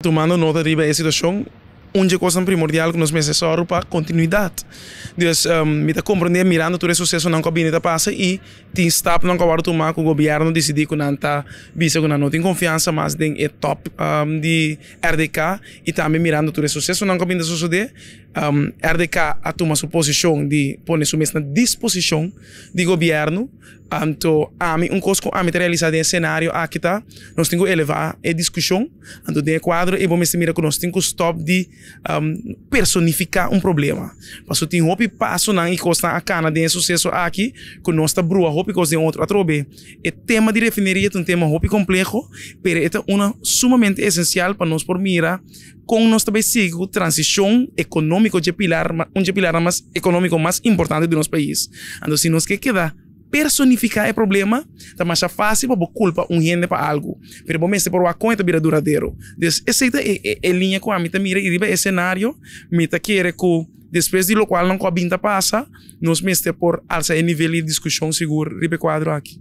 tomando nota de essa situação, uma coisa primordial que nós precisamos para continuidade. Então, me está compreendendo, mirando todo esse sucesso não cabine passa e tem step não acabado tomar com o governo decidir que não está vista que não tem confiança mas tem é top de RDK e também mirando todo esse sucesso não cabine suceder RDK a tomar sua posição de pôr sua mesma disposição de governo então coisa que a mim realizar em cenário aqui tá nós temos que elevar a discussão então de quadro e vamos mirar que nós temos que stop de personificar problema porque tem hope passo não e costa a cana de sucesso aqui que nós está brua hope coisa de outro atrobe o tema de refineria é tema hope complexo pero é sumamente essencial para nós por mira com nós também sigo transição econômica de pilar mais econômico mais importante do nosso país então se nós queda personificar o problema, tá mais fácil para culpa gente para algo. Pero bom, se por uma conta vira duradouro. Então, essa é linha com a mim mira e riba esse cenário, me tá querer que depois de lo qual não coabinta passa, nós mestre por alça nível de discussão seguro riba quadro aqui.